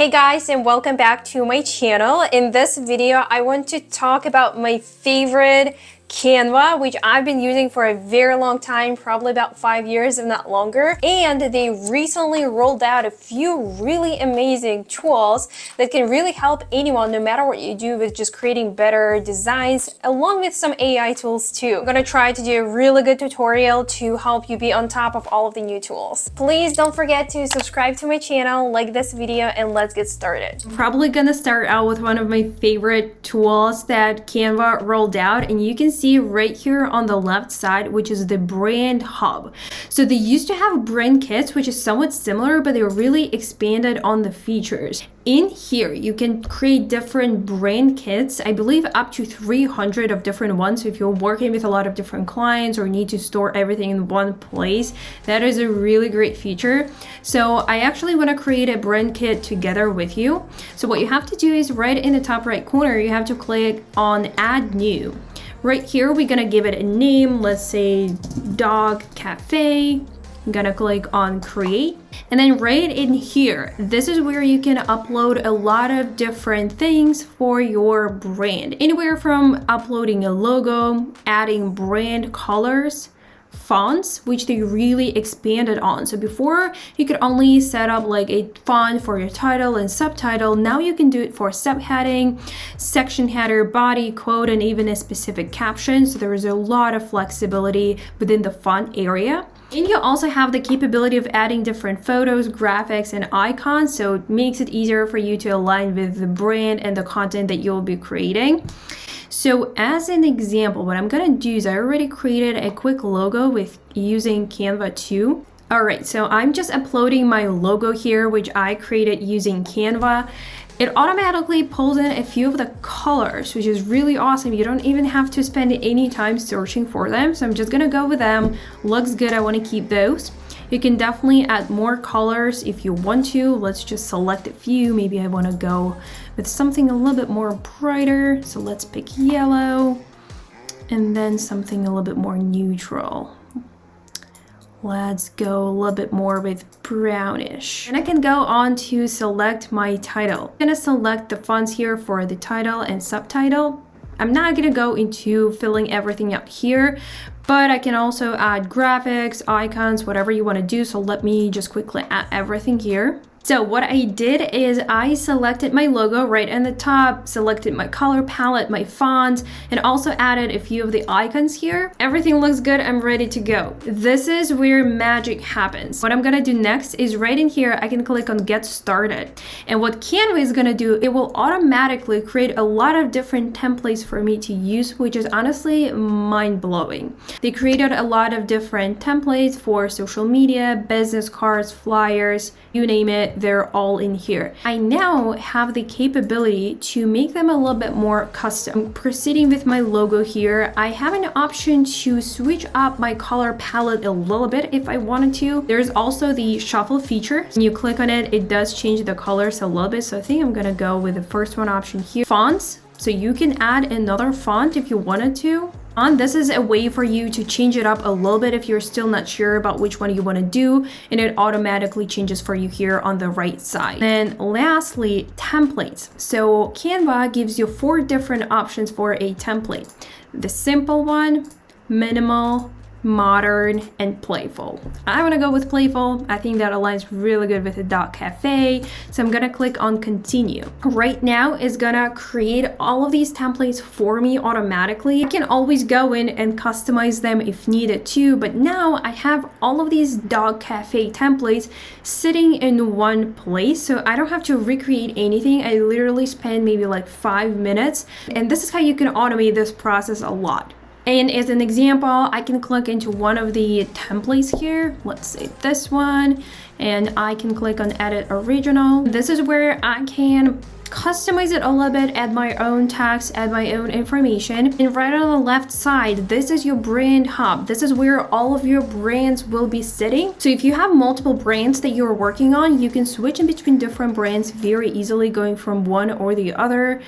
Hey guys, and welcome back to my channel. In this video, I want to talk about my favorite Canva, which I've been using for a very long time, probably about 5 years, if not longer. And they recently rolled out a few really amazing tools that can really help anyone, no matter what you do, with just creating better designs, along with some AI tools too. I'm gonna try to do a really good tutorial to help you be on top of all of the new tools. Please don't forget to subscribe to my channel, like this video, and let's get started. I'm probably gonna start out with one of my favorite tools that Canva rolled out, and you can see right here on the left side, which is the brand hub. So they used to have brand kits, which is somewhat similar, but they really expanded on the features. In here, you can create different brand kits, I believe up to 300 of different ones. So if you're working with a lot of different clients or need to store everything in one place, that is a really great feature. So I actually want to create a brand kit together with you. So what you have to do is right in the top right corner, you have to click on Add New. Right here, we're gonna give it a name. Let's say Dog Cafe. I'm gonna click on Create. And then right in here, this is where you can upload a lot of different things for your brand. Anywhere from uploading a logo, adding brand colors, fonts, which they really expanded on. So before you could only set up like a font for your title and subtitle. Now you can do it for subheading, section header, body, quote, and even a specific caption. So there is a lot of flexibility within the font area. And you also have the capability of adding different photos, graphics, and icons. So it makes it easier for you to align with the brand and the content that you'll be creating. So as an example, what I'm gonna do is I already created a quick logo with using Canva 2. All right, so I'm just uploading my logo here, which I created using Canva. It automatically pulls in a few of the colors, which is really awesome. You don't even have to spend any time searching for them. So I'm just gonna go with them. Looks good, I wanna keep those. You can definitely add more colors if you want to. Let's just select a few. Maybe I wanna go with something a little bit more brighter. So let's pick yellow and then something a little bit more neutral. Let's go a little bit more with brownish. And I can go on to select my title. I'm gonna select the fonts here for the title and subtitle. I'm not gonna go into filling everything out here, but I can also add graphics, icons, whatever you wanna do. So let me just quickly add everything here. So what I did is I selected my logo right in the top, selected my color palette, my font, and also added a few of the icons here. Everything looks good, I'm ready to go. This is where magic happens. What I'm gonna do next is right in here, I can click on Get Started. And what Canva is gonna do, it will automatically create a lot of different templates for me to use, which is honestly mind-blowing. They created a lot of different templates for social media, business cards, flyers, you name it. They're all in here. I now have the capability to make them a little bit more custom. Proceeding with my logo here, I have an option to switch up my color palette a little bit if I wanted to. There's also the shuffle feature. When you click on it, it does change the colors a little bit. So I think I'm gonna go with the first one option here. Fonts. So you can add another font if you wanted to. And this is a way for you to change it up a little bit if you're still not sure about which one you want to do, and it automatically changes for you here on the right side. And lastly, templates. So Canva gives you 4 different options for a template. The simple one, minimal, modern, and playful. I want to go with playful. I think that aligns really good with the Dog Cafe. So I'm gonna click on continue. Right now it's gonna create all of these templates for me automatically. I can always go in and customize them if needed to, but now I have all of these Dog Cafe templates sitting in one place, so I don't have to recreate anything. I literally spend maybe like 5 minutes, and this is how you can automate this process a lot. And as an example, I can click into one of the templates here. Let's say this one, and I can click on Edit Original. This is where I can customize it a little bit, add my own text, add my own information. And right on the left side, this is your brand hub. This is where all of your brands will be sitting. So if you have multiple brands that you're working on, you can switch in between different brands very easily, going from one or the other.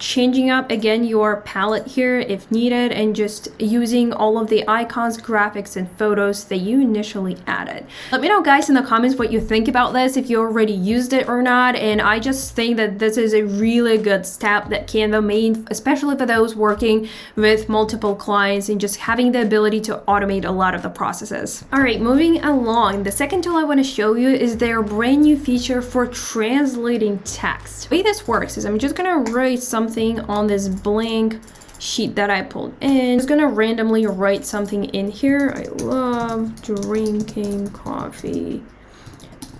changing up again your palette here if needed, and just using all of the icons, graphics, and photos that you initially added. Let me know, guys, in the comments what you think about this, if you already used it or not. And I just think that this is a really good step that Canva made, especially for those working with multiple clients and just having the ability to automate a lot of the processes. All right, moving along, the second tool I want to show you is their brand new feature for translating text. The way this works is I'm just gonna write something on this blank sheet that I pulled in. I'm just gonna randomly write something in here. I love drinking coffee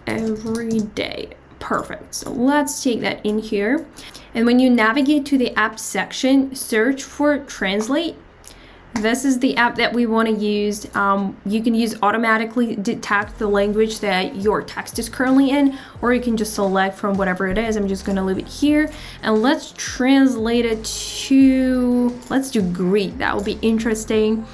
every day. Perfect. So let's take that in here. And when you navigate to the app section, search for translate. This is the app that we want to use. You can use automatically detect the language that your text is currently in, or you can just select from whatever it is. I'm just going to leave it here, and let's translate it to, let's do Greek. That will be interesting.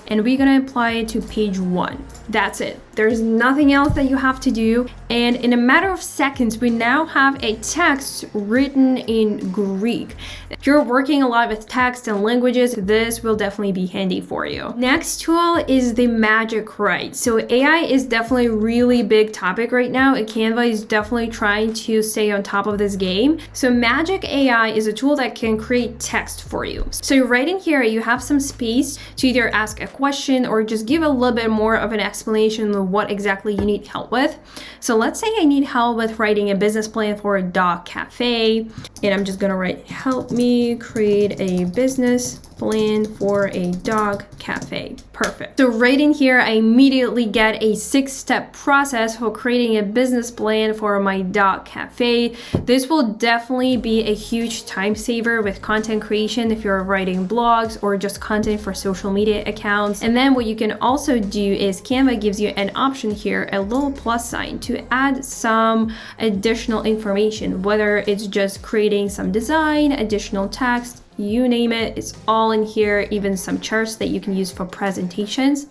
And we're going to apply it to page 1. That's it. There's nothing else that you have to do. And in a matter of seconds, we now have a text written in Greek. If you're working a lot with text and languages, this will definitely be handy for you. Next tool is the Magic Write. So AI is definitely a really big topic right now, and Canva is definitely trying to stay on top of this game. So Magic AI is a tool that can create text for you. So right in here, you have some space to either ask a question or just give a little bit more of an explanation of what exactly you need help with. So let's say I need help with writing a business plan for a dog cafe, and I'm just gonna write, help me create a business plan for a dog cafe. Perfect. So right in here, I immediately get a 6-step process for creating a business plan for my dog cafe. This will definitely be a huge time saver with content creation if you're writing blogs or just content for social media accounts. And then what you can also do is Canva gives you an option here, a little plus sign, to add some additional information, whether it's just creating some design, additional text, you name it, it's all in here, even some charts that you can use for presentations.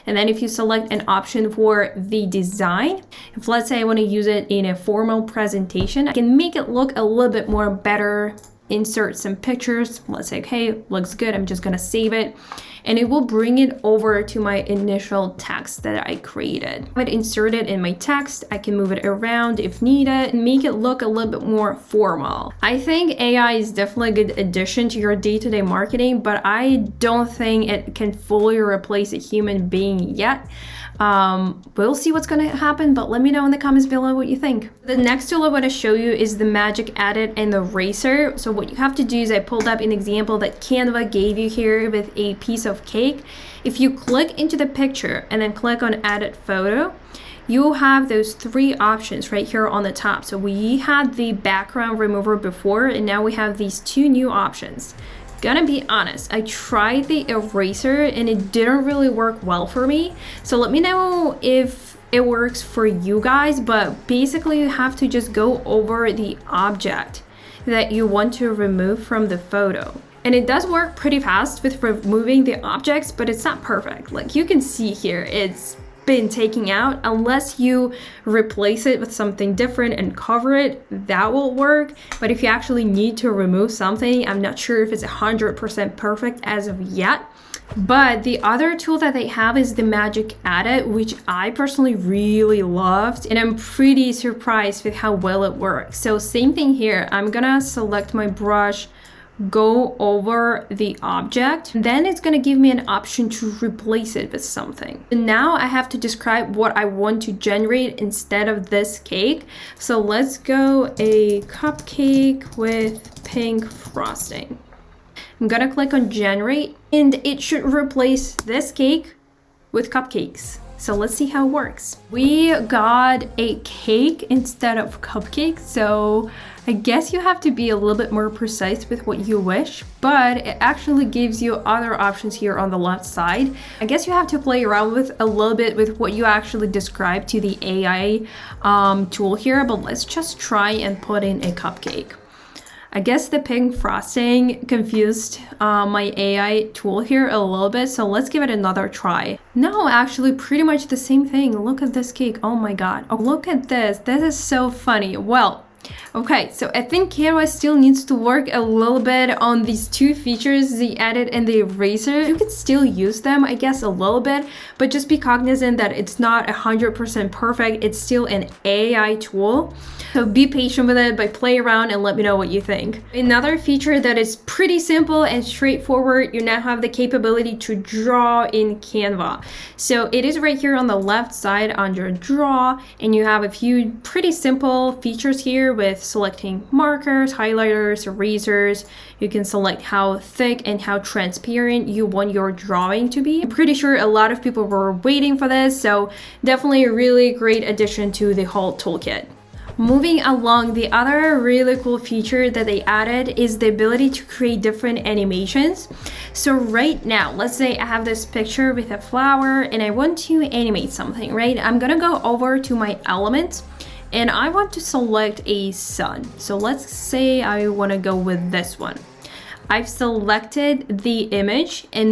And then if you select an option for the design, if let's say I want to use it in a formal presentation, I can make it look a little bit more better, insert some pictures. Let's say, okay, looks good. I'm just going to save it. And it will bring it over to my initial text that I created. If I insert it in my text, I can move it around if needed and make it look a little bit more formal. I think AI is definitely a good addition to your day-to-day marketing, but I don't think it can fully replace a human being yet. We'll see what's going to happen, but let me know in the comments below what you think. The next tool I want to show you is the Magic Edit and the Eraser. So what you have to do is I pulled up an example that Canva gave you here with a piece of cake. If you click into the picture and then click on Edit Photo, you'll have those 3 options right here on the top. So we had the background remover before, and now we have these 2 new options. Gonna be honest, I tried the eraser and it didn't really work well for me. So let me know if it works for you guys, but basically you have to just go over the object that you want to remove from the photo. And it does work pretty fast with removing the objects, but it's not perfect. Like you can see here, it's been taken out. Unless you replace it with something different and cover it, that will work. But if you actually need to remove something, I'm not sure if it's 100% perfect as of yet. But the other tool that they have is the Magic Edit, which I personally really loved, and I'm pretty surprised with how well it works. So same thing here, I'm gonna select my brush, go over the object, then it's going to give me an option to replace it with something. And now I have to describe what I want to generate instead of this cake. So let's go a cupcake with pink frosting. I'm gonna click on generate, and it should replace this cake with cupcakes. So let's see how it works. We got a cake instead of cupcakes, so I guess you have to be a little bit more precise with what you wish, but it actually gives you other options here on the left side. I guess you have to play around with a little bit with what you actually describe to the AI tool here, but let's just try and put in a cupcake. I guess the pink frosting confused my AI tool here a little bit, so let's give it another try. No, actually pretty much the same thing. Look at this cake. Oh my god. Oh, look at this. This is so funny. Well, Okay, so I think Canva still needs to work a little bit on these two features, the edit and the eraser. You can still use them, I guess, a little bit, but just be cognizant that it's not 100% perfect. It's still an AI tool. So be patient with it, but play around and let me know what you think. Another feature that is pretty simple and straightforward, you now have the capability to draw in Canva. So it is right here on the left side under draw, and you have a few pretty simple features here with selecting markers, highlighters, erasers. You can select how thick and how transparent you want your drawing to be. I'm pretty sure a lot of people were waiting for this, so definitely a really great addition to the whole toolkit. Moving along, the other really cool feature that they added is the ability to create different animations. So right now, let's say I have this picture with a flower and I want to animate something, right? I'm gonna go over to my elements and I want to select a sun. So let's say I wanna go with this one. I've selected the image and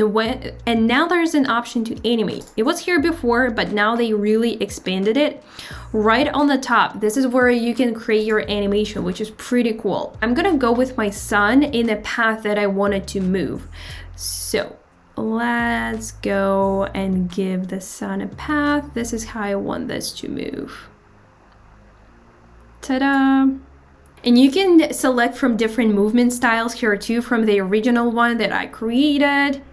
now there's an option to animate. It was here before, but now they really expanded it. Right on the top, this is where you can create your animation, which is pretty cool. I'm gonna go with my sun in the path that I wanted to move. So let's go and give the sun a path. This is how I want this to move. Ta-da! And you can select from different movement styles here too, from the original one that I created.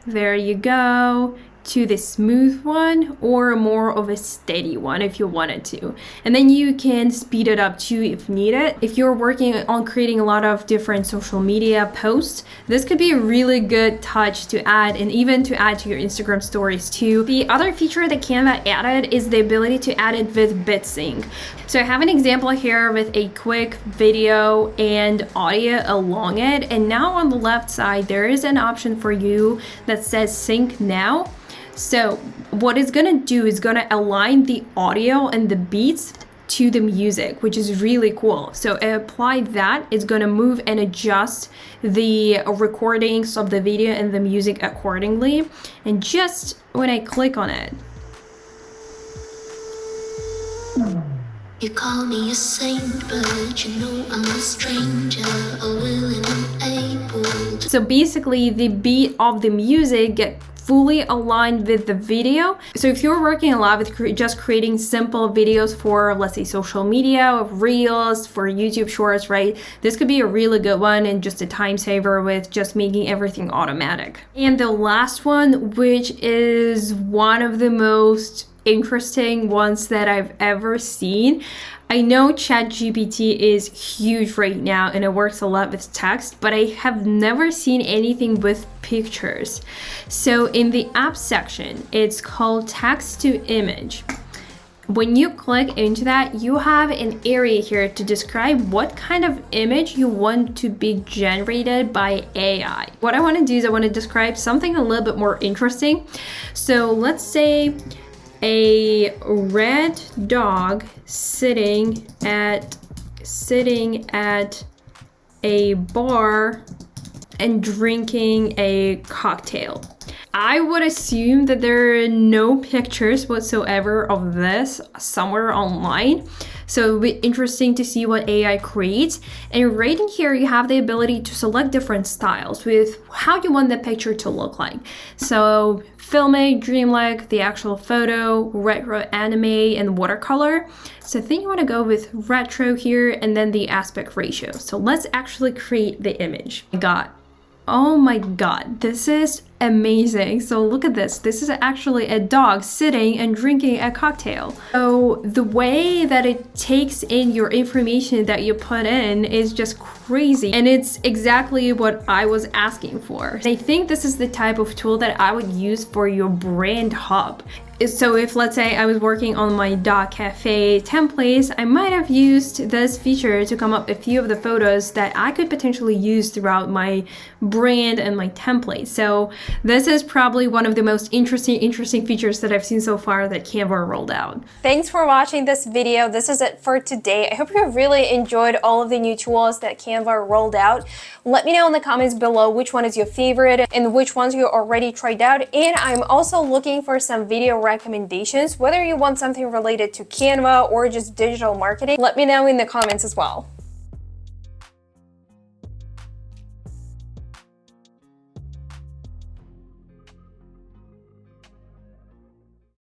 There you go. To the smooth one or more of a steady one if you wanted to. And then you can speed it up too if needed. If you're working on creating a lot of different social media posts, this could be a really good touch to add, and even to add to your Instagram stories too. The other feature that Canva added is the ability to add it with BitSync. So I have an example here with a quick video and audio along it. And now on the left side, there is an option for you that says sync now. So what it's gonna do is gonna align the audio and the beats to the music, which is really cool. So apply that, it's gonna move and adjust the recordings of the video and the music accordingly. And just when I click on it, you call me a saint, but you know I'm a stranger, willing and able to. So basically the beat of the music get fully aligned with the video. So if you're working a lot with just creating simple videos for, let's say, social media, reels, for YouTube shorts, right? This could be a really good one and just a time saver with just making everything automatic. And the last one, which is one of the most interesting ones that I've ever seen. I know ChatGPT is huge right now and it works a lot with text, but I have never seen anything with pictures. So in the app section, it's called text to image. When you click into that, you have an area here to describe what kind of image you want to be generated by AI. What I want to do is I want to describe something a little bit more interesting. So let's say a red dog sitting at a bar and drinking a cocktail. I would assume that there are no pictures whatsoever of this somewhere online. So it'll be interesting to see what AI creates. And right in here, you have the ability to select different styles with how you want the picture to look like. So filmic, dreamlike, the actual photo, retro anime, and watercolor. So I think you want to go with retro here and then the aspect ratio. So let's actually create the image. Oh my god, this is amazing. So look at this. This is actually a dog sitting and drinking a cocktail. So the way that it takes in your information that you put in is just crazy. And it's exactly what I was asking for. I think this is the type of tool that I would use for your brand hub. So if, let's say, I was working on my dog cafe templates, I might have used this feature to come up a few of the photos that I could potentially use throughout my brand and my template. So this is probably one of the most interesting features that I've seen so far that Canva rolled out. Thanks for watching this video. This is it for today. I hope you really enjoyed all of the new tools that Canva rolled out. Let me know in the comments below which one is your favorite and which ones you already tried out. And I'm also looking for some video recommendations, whether you want something related to Canva or just digital marketing. Let me know in the comments as well.